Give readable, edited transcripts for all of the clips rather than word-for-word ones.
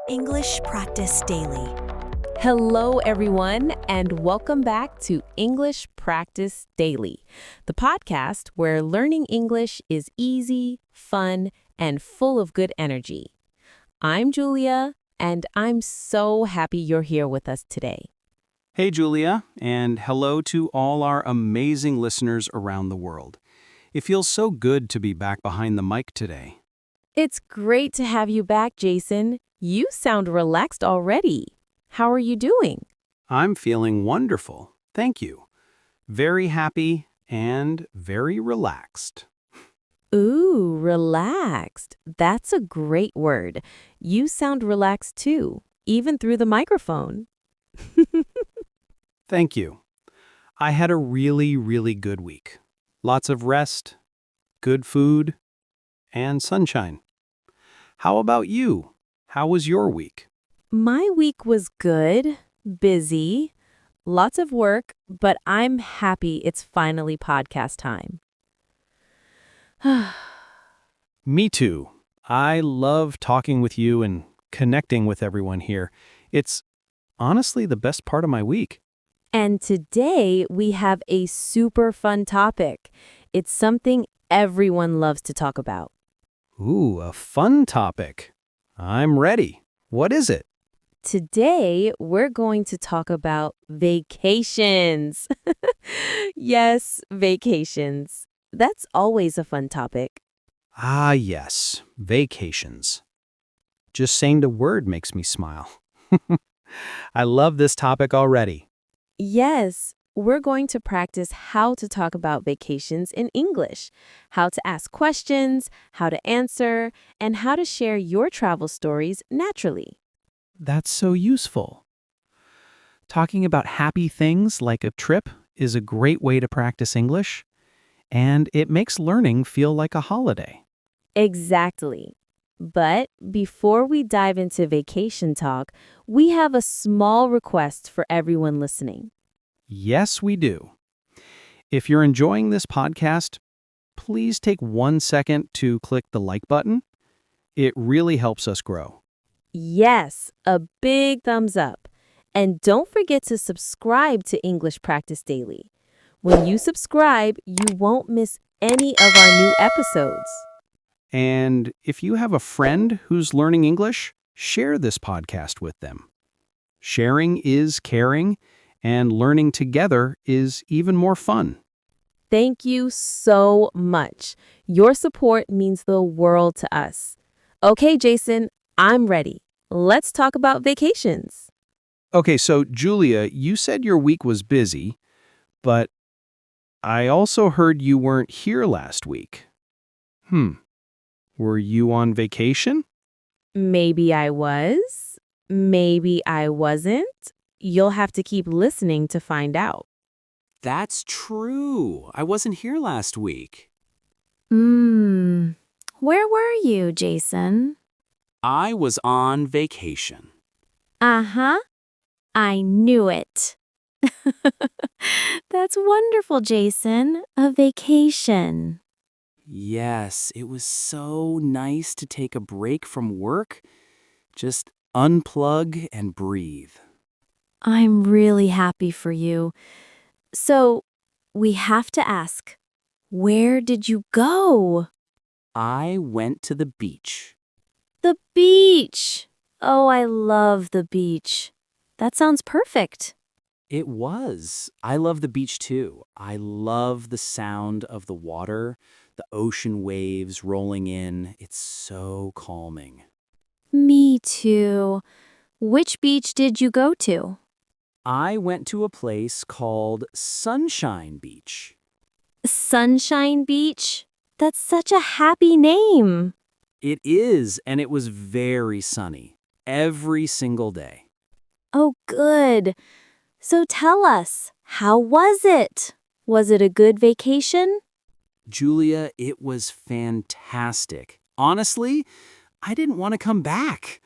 English Practice Daily. Hello, everyone, and welcome back to English Practice Daily, the podcast where learning English is easy, fun, and full of good energy. I'm Julia, and I'm so happy you're here with us today. Hey, Julia, and hello to all our amazing listeners around the world. It feels so good to be back behind the mic today. It's great to have you back, Jason. You sound relaxed already. How are you doing? I'm feeling wonderful, thank you. Very happy and very relaxed. Ooh, relaxed. That's a great word. You sound relaxed too, even through the microphone. Thank you. I had a really good week. Lots of rest, good food, and sunshine. How about you? How was your week? My week was good, busy, lots of work, but I'm happy it's finally podcast time. Me too. I love talking with you and connecting with everyone here. It's honestly the best part of my week. And today we have a super fun topic. It's something everyone loves to talk about. Ooh, a fun topic. I'm ready. What is it? Today, we're going to talk about vacations. Yes, vacations. That's always a fun topic. Ah, yes, vacations. Just saying the word makes me smile. I love this topic already. Yes, we're going to practice how to talk about vacations in English, how to ask questions, how to answer, and how to share your travel stories naturally. That's so useful. Talking about happy things like a trip is a great way to practice English, and it makes learning feel like a holiday. Exactly. But before we dive into vacation talk, we have a small request for everyone listening. Yes, we do. If you're enjoying this podcast, please take 1 second to click the like button. It really helps us grow. Yes, a big thumbs up. And don't forget to subscribe to English Practice Daily. When you subscribe, you won't miss any of our new episodes. And if you have a friend who's learning English, share this podcast with them. Sharing is caring, and learning together is even more fun. Thank you so much. Your support means the world to us. Okay, Jason, I'm ready. Let's talk about vacations. Okay, so Julia, you said your week was busy, but I also heard you weren't here last week. Were you on vacation? Maybe I was, maybe I wasn't. You'll have to keep listening to find out. That's true. I wasn't here last week. Where were you, Jason? I was on vacation. Uh-huh. I knew it. That's wonderful, Jason. A vacation. Yes, it was so nice to take a break from work. Just unplug and breathe. I'm really happy for you. So, we have to ask, where did you go? I went to the beach. The beach. Oh, I love the beach. That sounds perfect. It was. I love the beach too. I love the sound of the water, the ocean waves rolling in. It's so calming. Me too. Which beach did you go to? I went to a place called Sunshine Beach. Sunshine Beach? That's such a happy name. It is, and it was very sunny every single day. Oh, good. So tell us, how was it? Was it a good vacation? Julia, it was fantastic. Honestly, I didn't want to come back.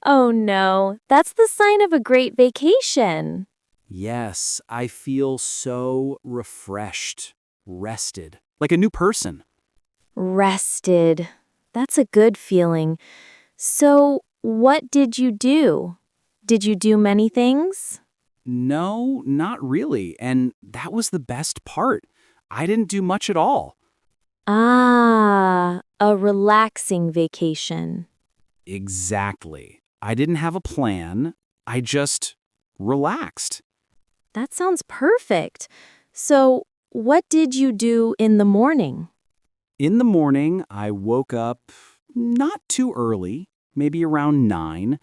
Oh no, that's the sign of a great vacation. Yes, I feel so refreshed, rested, like a new person. Rested. That's a good feeling. So, what did you do? Did you do many things? No, not really. And that was the best part. I didn't do much at all. Ah, a relaxing vacation. Exactly. I didn't have a plan. I just relaxed. That sounds perfect. So, what did you do in the morning? In the morning, I woke up not too early, maybe around 9.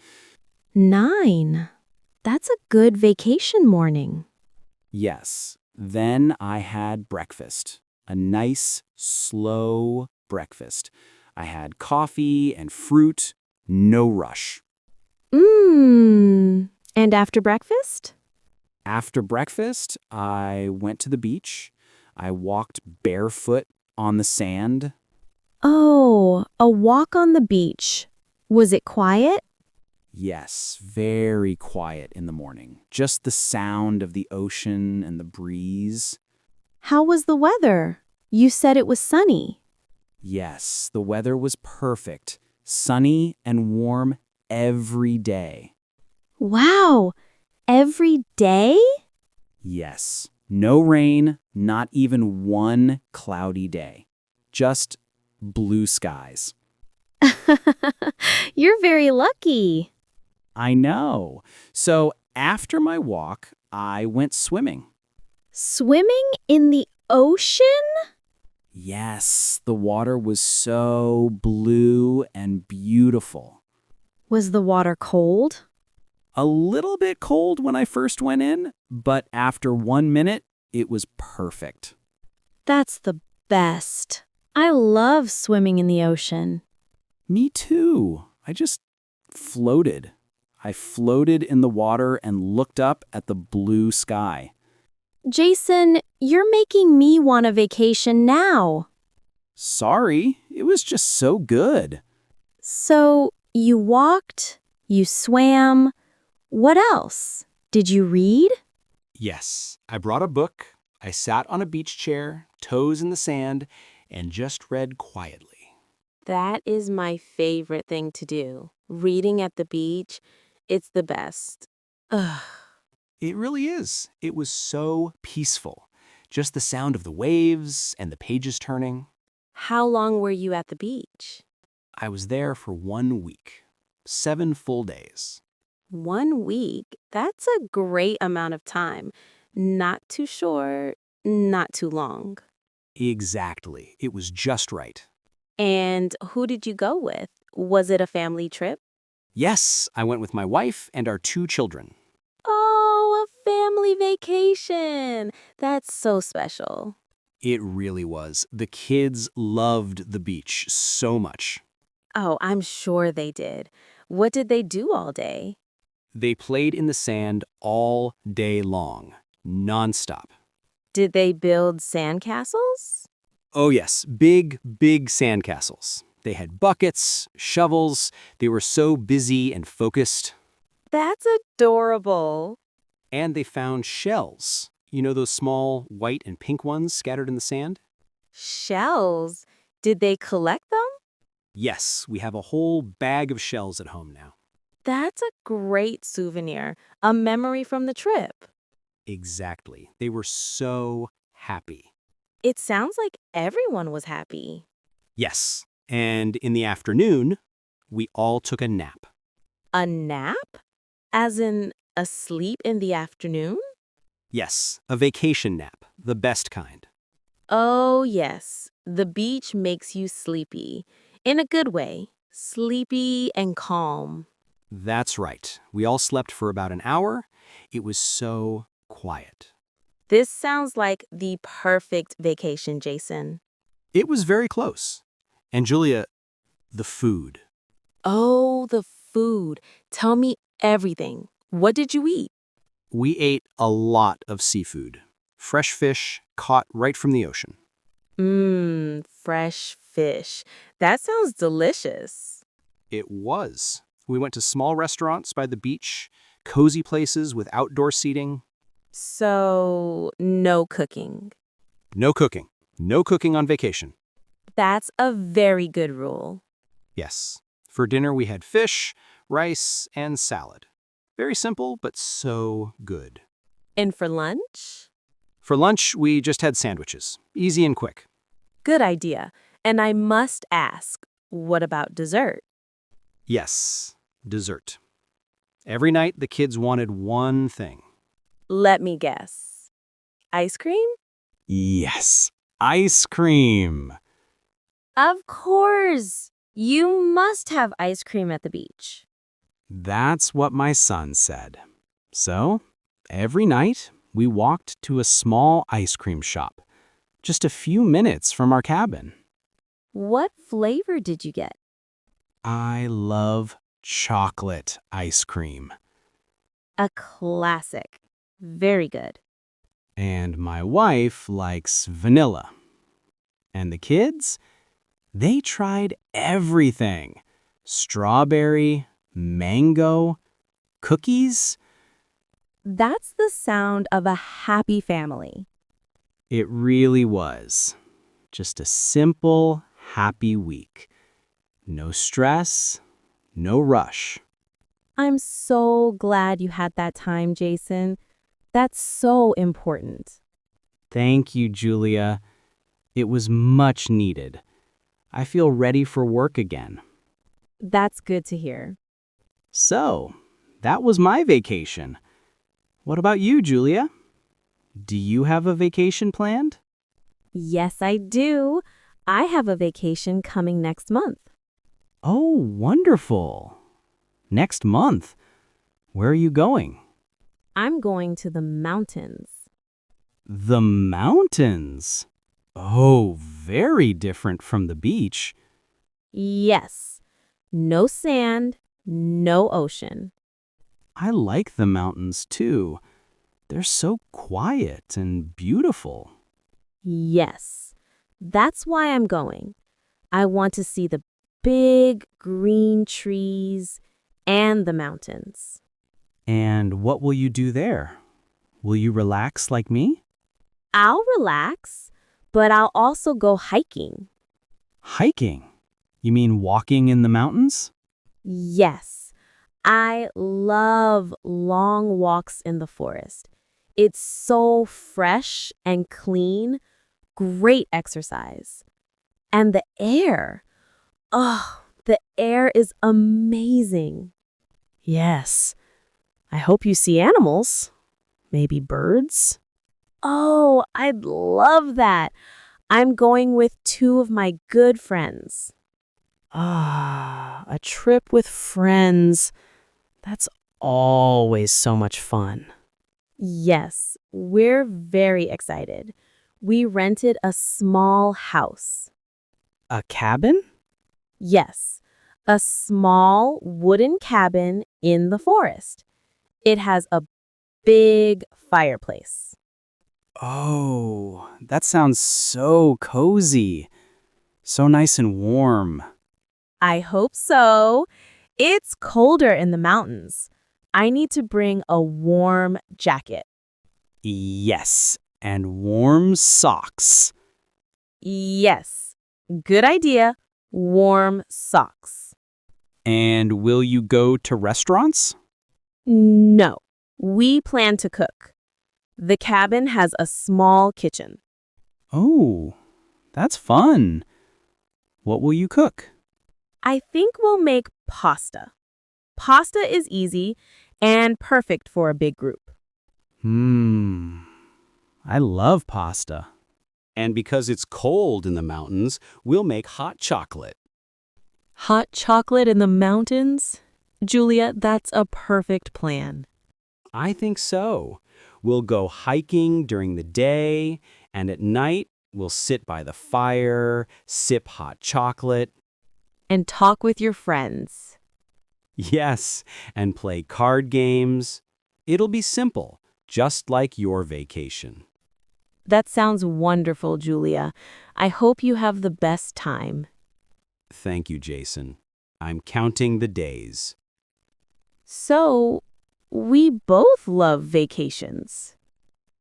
9. That's a good vacation morning. Yes. Then I had breakfast. A nice, slow breakfast. I had coffee and fruit, no rush. Mmm. And after breakfast? After breakfast, I went to the beach. I walked barefoot on the sand. Oh, a walk on the beach. Was it quiet? Yes, very quiet in the morning. Just the sound of the ocean and the breeze. How was the weather? You said it was sunny. Yes, the weather was perfect. Sunny and warm every day. Wow, every day? Yes, no rain, not even one cloudy day. Just blue skies. You're very lucky. I know. So after my walk, I went swimming. Swimming in the ocean? Yes, the water was so blue and beautiful. Was the water cold? A little bit cold when I first went in, but after 1 minute, it was perfect. That's the best. I love swimming in the ocean. Me too. I just floated. I floated in the water and looked up at the blue sky. Jason, you're making me want a vacation now. Sorry, it was just so good. So, you walked, you swam. What else? Did you read? Yes, I brought a book. I sat on a beach chair, toes in the sand, and just read quietly. That is my favorite thing to do. Reading at the beach, it's the best. Ugh. It really is. It was so peaceful. Just the sound of the waves and the pages turning. How long were you at the beach? I was there for 1 week. 7 full days. 1 week? That's a great amount of time. Not too short, not too long. Exactly. It was just right. And who did you go with? Was it a family trip? Yes, I went with my wife and our 2 children. Oh, a family vacation. That's so special. It really was. The kids loved the beach so much. Oh, I'm sure they did. What did they do all day? They played in the sand all day long, nonstop. Did they build sandcastles? Oh yes, big, big sandcastles. They had buckets, shovels. They were so busy and focused. That's adorable. And they found shells. You know those small white and pink ones scattered in the sand? Shells? Did they collect them? Yes, we have a whole bag of shells at home now. That's a great souvenir, a memory from the trip. Exactly. They were so happy. It sounds like everyone was happy. Yes. And in the afternoon, we all took a nap. A nap? As in asleep in the afternoon? Yes, a vacation nap, the best kind. Oh, yes. The beach makes you sleepy. In a good way. Sleepy and calm. That's right. We all slept for about an hour. It was so quiet. This sounds like the perfect vacation, Jason. It was very close. And Julia, the food. Oh, the food. Tell me everything. What did you eat? We ate a lot of seafood. Fresh fish caught right from the ocean. Mmm, fresh fish. That sounds delicious. It was. We went to small restaurants by the beach, cozy places with outdoor seating. So, no cooking. No cooking. No cooking on vacation. That's a very good rule. Yes. For dinner, we had fish, rice, and salad. Very simple, but so good. And for lunch? For lunch, we just had sandwiches. Easy and quick. Good idea. And I must ask, what about dessert? Yes, dessert. Every night, the kids wanted one thing. Let me guess. Ice cream? Yes, ice cream. Of course! You must have ice cream at the beach. That's what my son said. So, every night, we walked to a small ice cream shop, just a few minutes from our cabin. What flavor did you get? I love chocolate ice cream. A classic. Very good. And my wife likes vanilla. And the kids? They tried everything. Strawberry, mango, cookies. That's the sound of a happy family. It really was. Just a simple, happy week. No stress, no rush. I'm so glad you had that time, Jason. That's so important. Thank you, Julia. It was much needed. I feel ready for work again. That's good to hear. So, that was my vacation. What about you, Julia? Do you have a vacation planned? Yes, I do. I have a vacation coming next month. Oh, wonderful. Next month. Where are you going? I'm going to the mountains. The mountains. Oh, very different from the beach. Yes. No sand, no ocean. I like the mountains too. They're so quiet and beautiful. Yes. That's why I'm going. I want to see the big green trees and the mountains. And what will you do there? Will you relax like me? I'll relax, but I'll also go hiking. Hiking? You mean walking in the mountains? Yes, I love long walks in the forest. It's so fresh and clean, great exercise. And the air, oh, the air is amazing. Yes, I hope you see animals, maybe birds. Oh, I'd love that. I'm going with 2 of my good friends. Ah, a trip with friends. That's always so much fun. Yes, we're very excited. We rented a small house. A cabin? Yes, a small wooden cabin in the forest. It has a big fireplace. Oh, that sounds so cozy. So nice and warm. I hope so. It's colder in the mountains. I need to bring a warm jacket. Yes, and warm socks. Yes, good idea. Warm socks. And will you go to restaurants? No, we plan to cook. The cabin has a small kitchen. Oh, that's fun. What will you cook? I think we'll make pasta. Pasta is easy and perfect for a big group. I love pasta. And because it's cold in the mountains, we'll make hot chocolate. Hot chocolate in the mountains? Julia, that's a perfect plan. I think so. We'll go hiking during the day, and at night, we'll sit by the fire, sip hot chocolate. And talk with your friends. Yes, and play card games. It'll be simple, just like your vacation. That sounds wonderful, Julia. I hope you have the best time. Thank you, Jason. I'm counting the days. So, we both love vacations.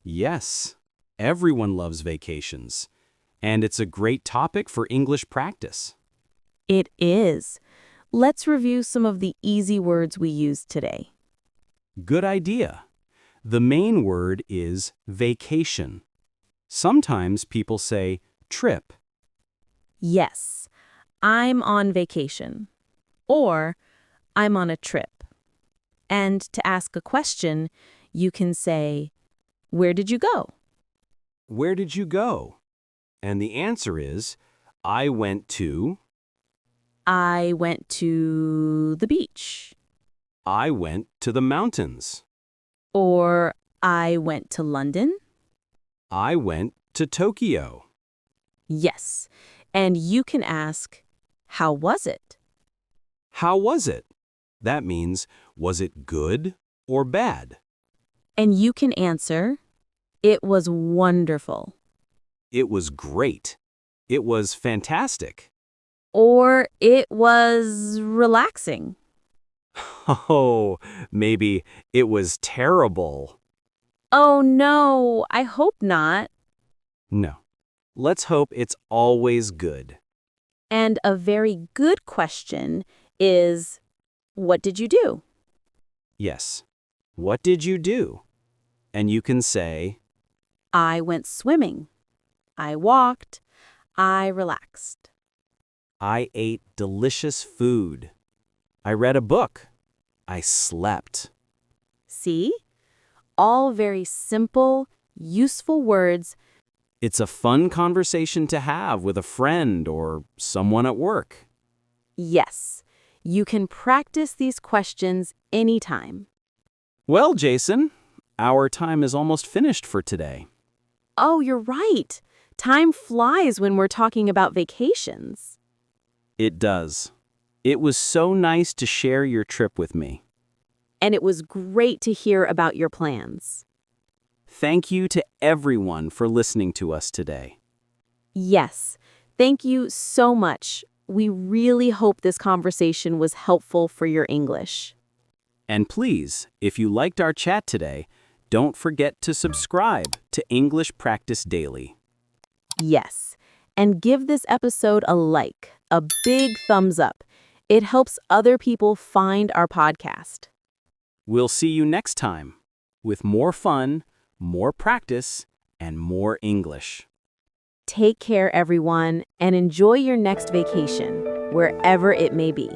Yes, everyone loves vacations. And it's a great topic for English practice. It is. Let's review some of the easy words we used today. Good idea. The main word is vacation. Sometimes people say trip. Yes, I'm on vacation. Or, I'm on a trip. And to ask a question, you can say, where did you go? Where did you go? And the answer is, I went to, I went to the beach. I went to the mountains. Or, I went to London. I went to Tokyo. Yes, and you can ask, how was it? How was it? That means, was it good or bad? And you can answer, it was wonderful. It was great. It was fantastic. Or it was relaxing. Oh, maybe it was terrible. Oh no, I hope not. No. Let's hope it's always good. And a very good question is, what did you do? Yes. What did you do? And you can say, I went swimming. I walked. I relaxed. I ate delicious food. I read a book. I slept. See? All very simple, useful words. It's a fun conversation to have with a friend or someone at work. Yes, you can practice these questions anytime. Well, Jason, our time is almost finished for today. Oh, you're right. Time flies when we're talking about vacations. It does. It was so nice to share your trip with me. And it was great to hear about your plans. Thank you to everyone for listening to us today. Yes, thank you so much. We really hope this conversation was helpful for your English. And please, if you liked our chat today, don't forget to subscribe to English Practice Daily. Yes, and give this episode a like, a big thumbs up. It helps other people find our podcast. We'll see you next time with more fun, more practice, and more English. Take care, everyone, and enjoy your next vacation, wherever it may be.